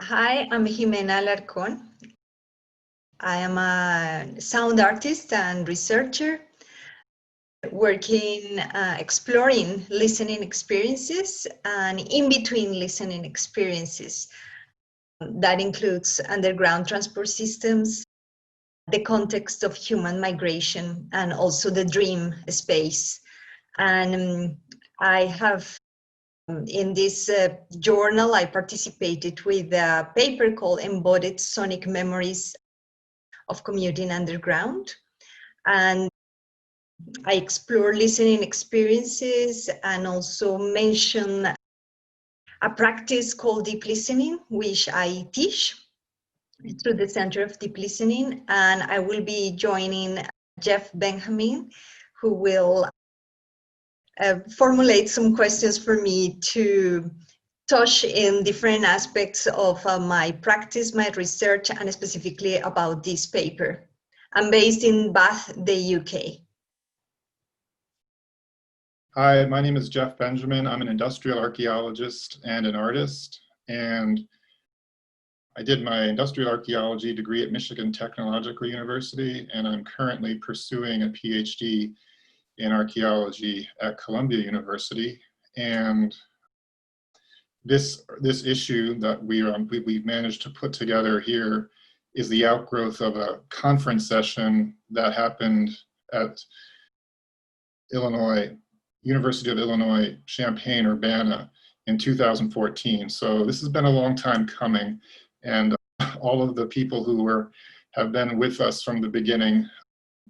Hi, I'm Ximena Alarcón. I am a sound artist and researcher working, exploring listening experiences and in between listening experiences. That includes underground transport systems, the context of human migration, and also the dream space. And I have in this journal, I participated with a paper called Embodied Sonic Memories of Commuting Underground. And I explore listening experiences and also mention a practice called deep listening, which I teach through the Center of Deep Listening. And I will be joining Jeff Benjamin, who will formulate some questions for me to touch in different aspects of my practice, my research, and specifically about this paper. I'm based in Bath, the UK. Hi, my name is Jeff Benjamin. I'm an industrial archaeologist and an artist, and I did my industrial archaeology degree at Michigan Technological University, and I'm currently pursuing a PhD in archaeology at Columbia University. And this issue that we've managed to put together here is the outgrowth of a conference session that happened at University of Illinois, Champaign-Urbana in 2014. So this has been a long time coming, and all of the people who have been with us from the beginning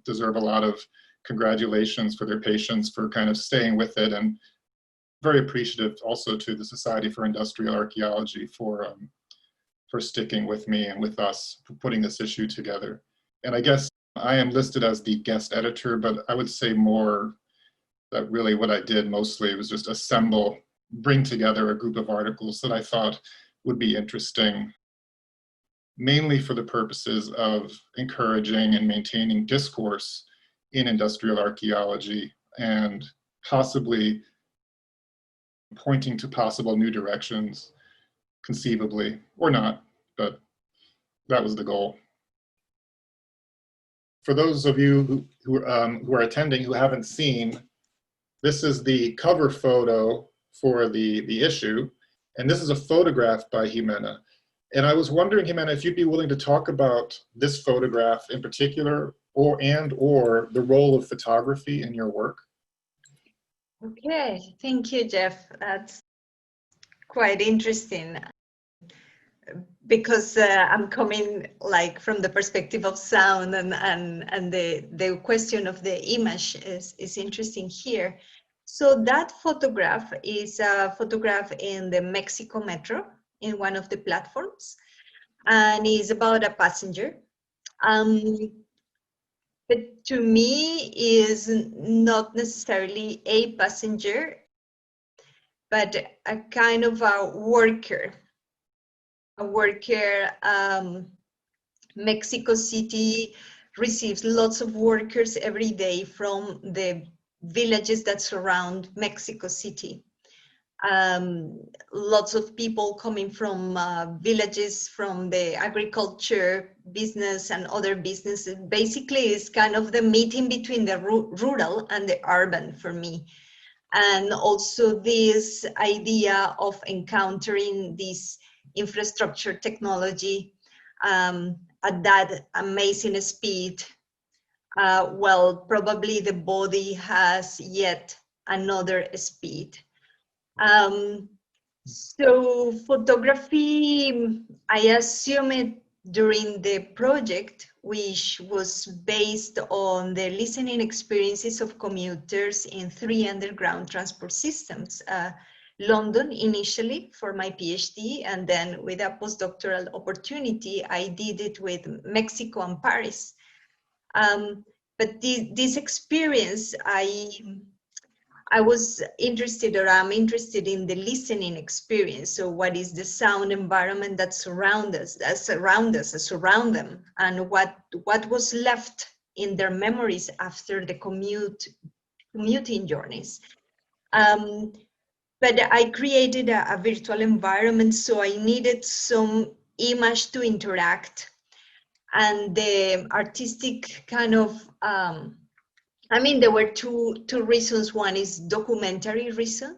deserve a lot of congratulations for their patience, for kind of staying with it, and very appreciative also to the Society for Industrial Archaeology for sticking with me and with us, for putting this issue together. And I guess I am listed as the guest editor, but I would say more that really what I did mostly was just bring together a group of articles that I thought would be interesting, mainly for the purposes of encouraging and maintaining discourse in industrial archaeology and possibly pointing to possible new directions, conceivably, or not, but that was the goal. For those of you who are attending who haven't seen, this is the cover photo for the issue, and this is a photograph by Ximena. And I was wondering, Ximena, if you'd be willing to talk about this photograph in particular, or the role of photography in your work. Okay, thank you, Jeff. That's quite interesting because I'm coming like from the perspective of sound, and the question of the image is interesting here. So that photograph is a photograph in the Mexico Metro in one of the platforms, and is about a passenger. But to me is not necessarily a passenger, but a kind of a worker. Mexico City receives lots of workers every day from the villages that surround Mexico City. Lots of people coming from villages, from the agriculture business and other businesses. Basically, it's kind of the meeting between the rural and the urban for me. And also this idea of encountering this infrastructure technology at that amazing speed. Well, probably the body has yet another speed. So photography, I assume it during the project, which was based on the listening experiences of commuters in 3 underground transport systems. London initially for my PhD, and then with a postdoctoral opportunity, I did it with Mexico and Paris. But this experience, I was interested, or I'm interested in the listening experience. So what is the sound environment that surround them, and what was left in their memories after the commuting journeys. But I created a virtual environment, so I needed some image to interact. And the artistic kind of, I mean, there were two reasons. One is documentary reason,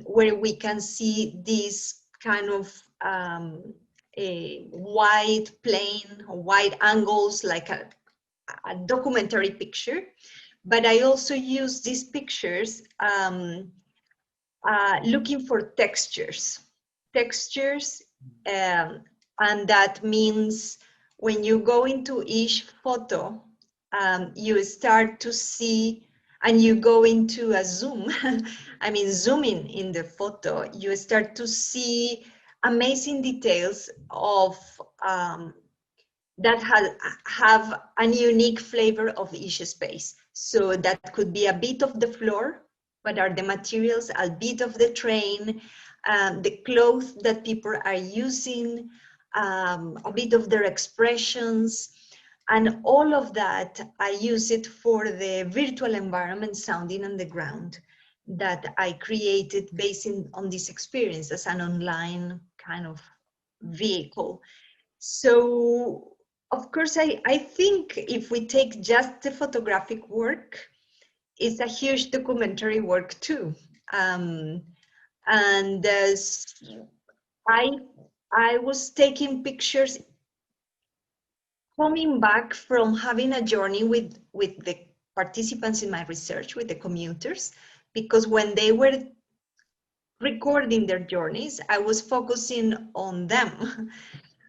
where we can see this kind of a wide plane, wide angles, like a documentary picture. But I also use these pictures looking for textures, and that means when you go into each photo, you start to see, and you go into a zoom, I mean zooming in the photo, you start to see amazing details of that have a unique flavor of each space. So that could be a bit of the floor, what are the materials, a bit of the train, the clothes that people are using, a bit of their expressions, and all of that, I use it for the virtual environment sounding on the ground that I created based on this experience as an online kind of vehicle. So, of course, I think if we take just the photographic work, it's a huge documentary work too. And I was taking pictures coming back from having a journey with the participants in my research, with the commuters, because when they were recording their journeys, I was focusing on them.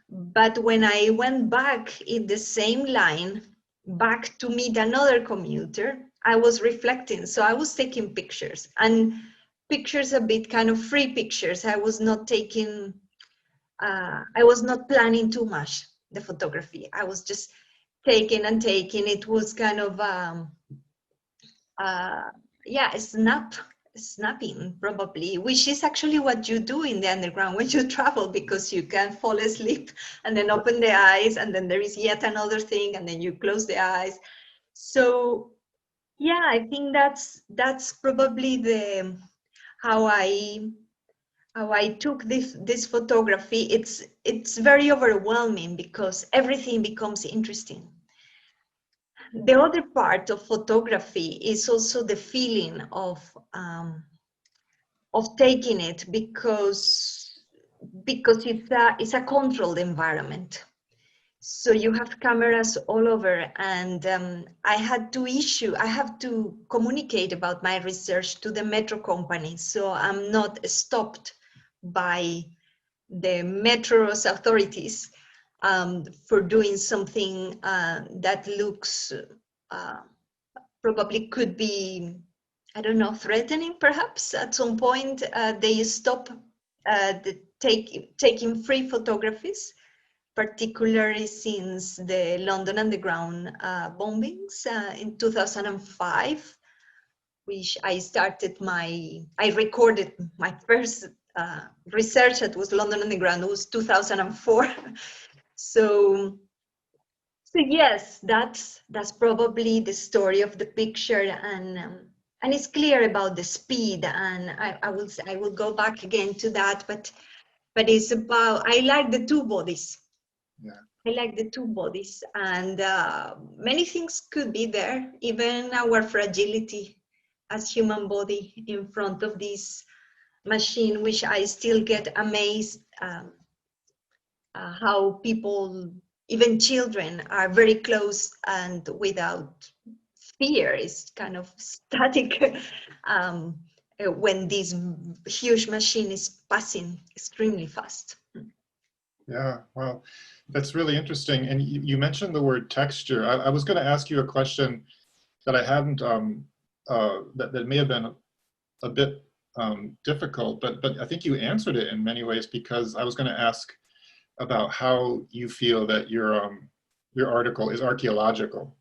But when I went back in the same line, back to meet another commuter, I was reflecting. So I was taking pictures, and pictures a bit kind of free pictures. I was not taking, I was not planning too much the photography. I was just taking and taking. It was kind of, yeah, snapping probably, which is actually what you do in the underground when you travel, because you can fall asleep and then open the eyes, and then there is yet another thing, and then you close the eyes. So yeah, I think that's probably the how I took this photography. It's very overwhelming because everything becomes interesting. The other part of photography is also the feeling of taking it, because it's a controlled environment. So you have cameras all over, and I have to communicate about my research to the metro company. So I'm not stopped by the metro's authorities for doing something that looks probably could be, I don't know, threatening perhaps. At some point, they stop taking free photographies, particularly since the London Underground bombings in 2005, which I recorded my first research that was London Underground. It was 2004. So yes, that's probably the story of the picture, and it's clear about the speed, and I will go back again to that, but it's about, I like the two bodies. Yeah. I like the two bodies, and many things could be there, even our fragility as human body in front of this machine, which I still get amazed how people, even children, are very close and without fear. It's kind of static when this huge machine is passing extremely fast. Yeah, well, that's really interesting. And you mentioned the word texture. I was going to ask you a question that I hadn't, that may have been a bit difficult, but I think you answered it in many ways, because I was going to ask about how you feel that your article is archaeological.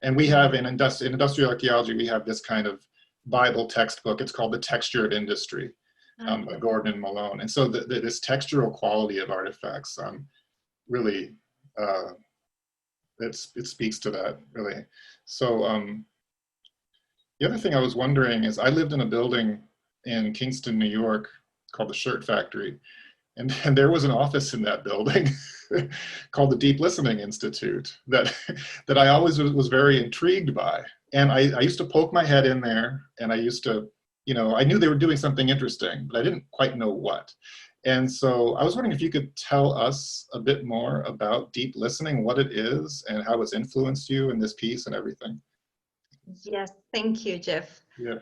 And we have in industrial archaeology, we have this kind of Bible textbook. It's called The Texture of Industry. By Gordon and Malone. And so this textural quality of artifacts really, it speaks to that, really. So the other thing I was wondering is, I lived in a building in Kingston, New York, called the Shirt Factory, And there was an office in that building called the Deep Listening Institute that I always was very intrigued by. And I used to poke my head in there, and I used to, I knew they were doing something interesting, but I didn't quite know what. And so I was wondering if you could tell us a bit more about deep listening, what it is, and how it's influenced you in this piece and everything. Yes, thank you, Jeff. Yeah.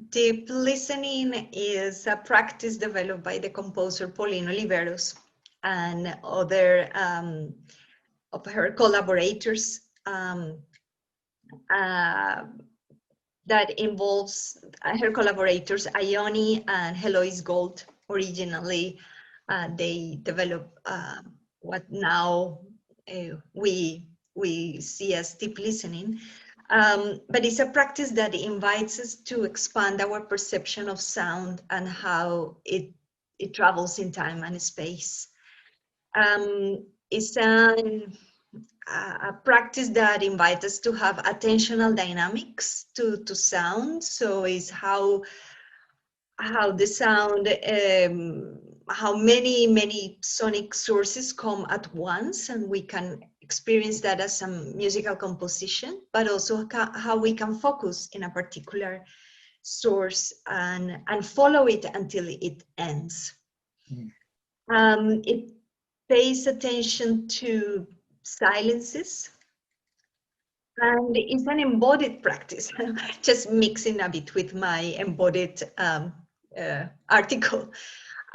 Deep listening is a practice developed by the composer Pauline Oliveros and other of her collaborators that involves her collaborators Ioni and Heloise Gold. Originally, they developed what now we see as deep listening. But it's a practice that invites us to expand our perception of sound and how it travels in time and space. It's a practice that invites us to have attentional dynamics to sound. So it's how the sound, how many sonic sources come at once, and we can experience that as some musical composition, but also how we can focus in a particular source and follow it until it ends. It pays attention to silences, and it's an embodied practice, just mixing a bit with my embodied article.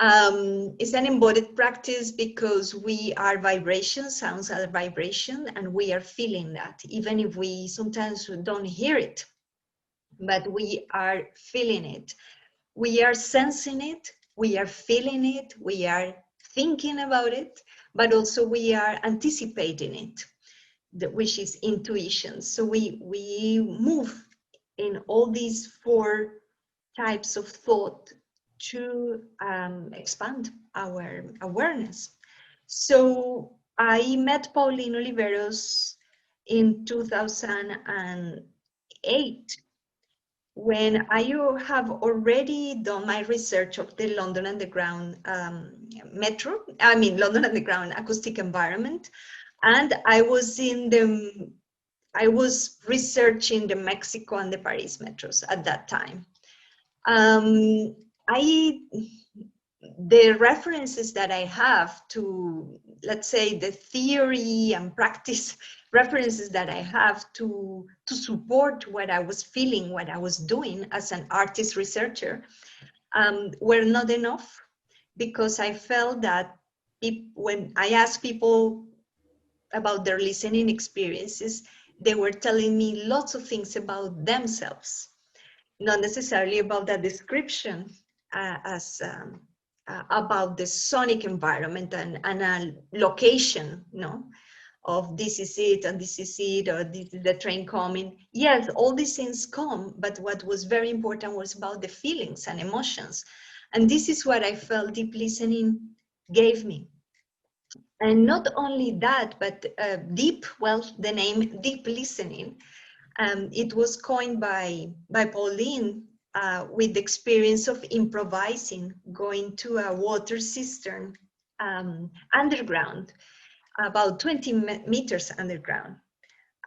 It's an embodied practice because we are vibration, sounds are vibration, and we are feeling that, even if we sometimes don't hear it, but we are feeling it. We are sensing it, we are feeling it, we are thinking about it, but also we are anticipating it, which is intuition. So we move in all these four types of thought to expand our awareness. So I met Pauline Oliveros in 2008 when I have already done my research of the London Underground London Underground acoustic environment. And I was researching the Mexico and the Paris metros at that time. The references that I have to, let's say, the theory and practice references that I have to support what I was feeling, what I was doing as an artist researcher, were not enough, because I felt that when I asked people about their listening experiences, they were telling me lots of things about themselves, not necessarily about that description about the sonic environment and a location, of this is it and this is it, or this is the train coming. Yes, all these things come, but what was very important was about the feelings and emotions. And this is what I felt deep listening gave me. And not only that, but the name deep listening, it was coined by Pauline with the experience of improvising, going to a water cistern underground, about 20 meters underground.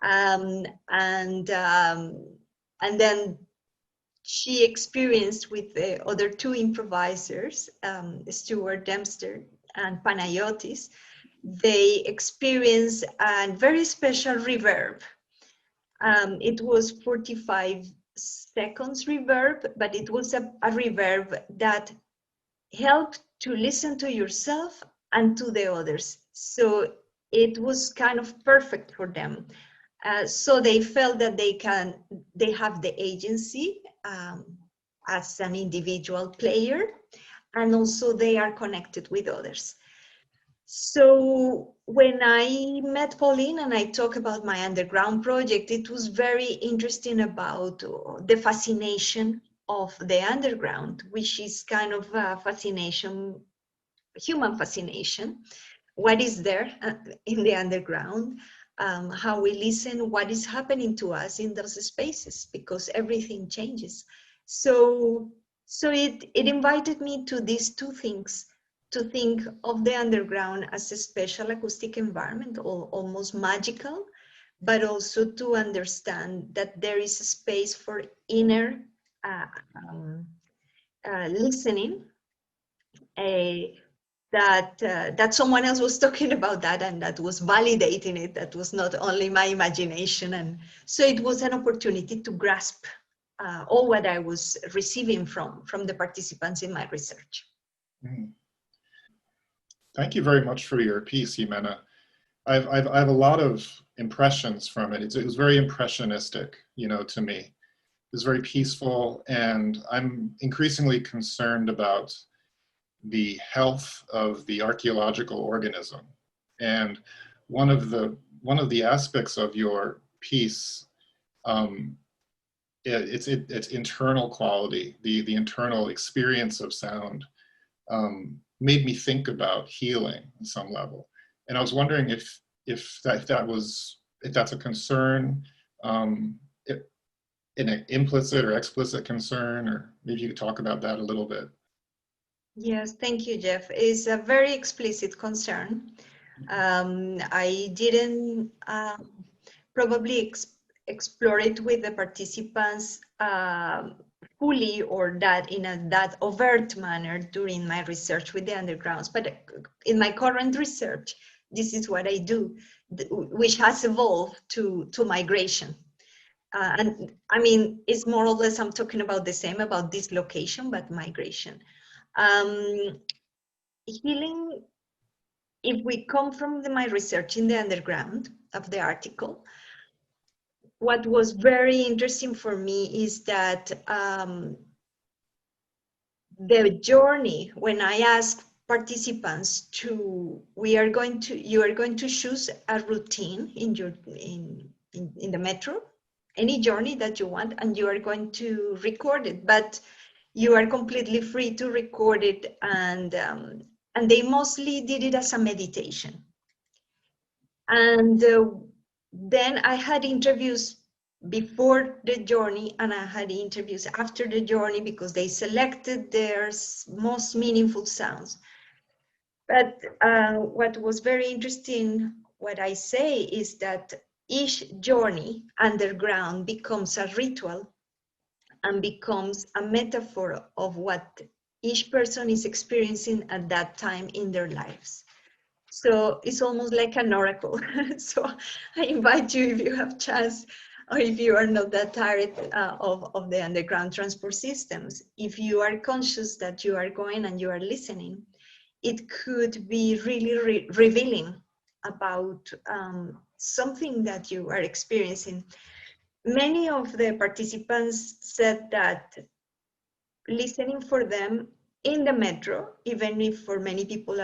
And then she experienced with the other two improvisers, Stuart Dempster and Panayotis, they experienced a very special reverb. It was 45 seconds reverb, but it was a reverb that helped to listen to yourself and to the others. So it was kind of perfect for them. So they felt that they have the agency as an individual player, and also they are connected with others. So when I met Pauline and I talked about my underground project, it was very interesting about the fascination of the underground, which is kind of a fascination, human fascination. What is there in the underground? How we listen, what is happening to us in those spaces, because everything changes. So it invited me to these two things, to think of the underground as a special acoustic environment, or almost magical, but also to understand that there is a space for inner listening, that someone else was talking about that, and that was validating it. That was not only my imagination. And so it was an opportunity to grasp all what I was receiving from the participants in my research. Thank you very much for your piece, Ximena. I have a lot of impressions from it. It was very impressionistic, you know, to me. It was very peaceful, and I'm increasingly concerned about the health of the archaeological organism. And one of the aspects of your piece, its internal quality, the internal experience of sound, made me think about healing on some level. And I was wondering if that's a concern, an implicit or explicit concern, or maybe you could talk about that a little bit. Yes, thank you, Jeff. It's a very explicit concern. I didn't probably explore it with the participants fully, or that in that overt manner during my research with the undergrounds. But in my current research, this is what I do, which has evolved to migration. And I mean, it's more or less, I'm talking about the same, about dislocation, but migration. Healing, if we come from my research in the underground of the article, what was very interesting for me is that the journey, when I ask participants you are going to choose a routine in the metro, any journey that you want, and you are going to record it, but you are completely free to record it. And they mostly did it as a meditation. And then I had interviews before the journey, and I had interviews after the journey, because they selected their most meaningful sounds. But what was very interesting, what I say, is that each journey underground becomes a ritual and becomes a metaphor of what each person is experiencing at that time in their lives. So it's almost like an oracle. So I invite you, if you have chance, or if you are not that tired of the underground transport systems, if you are conscious that you are going and you are listening, it could be really revealing about something that you are experiencing. Many of the participants said that listening for them in the metro, even if for many people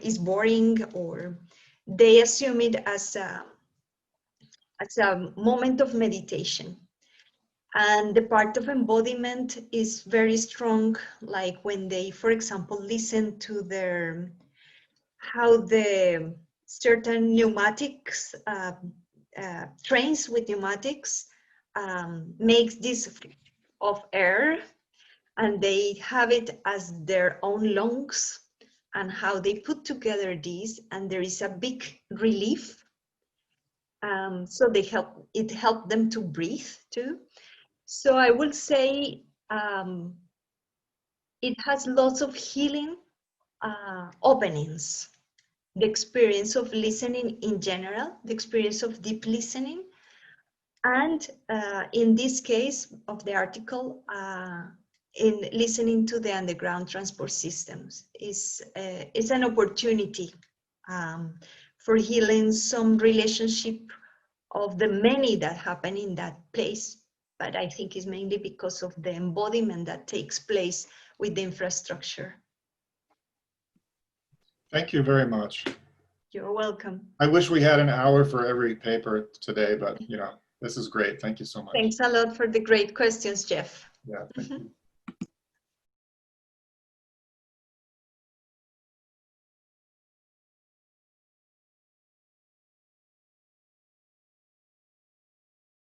is boring, or they assume it as a moment of meditation. And the part of embodiment is very strong, like when they, for example, listen to how the certain pneumatics, trains with pneumatics, makes this of air, and they have it as their own lungs, and how they put together these, and there is a big relief. So it helped them to breathe too. So I will say it has lots of healing openings. The experience of listening in general, the experience of deep listening, and in this case of the article, in listening to the underground transport systems is an opportunity for healing some relationship of the many that happen in that place. But I think it's mainly because of the embodiment that takes place with the infrastructure. Thank you very much. You're welcome. I wish we had an hour for every paper today, but you know, this is great. Thank you so much. Thanks a lot for the great questions, Jeff. Yeah, thank you.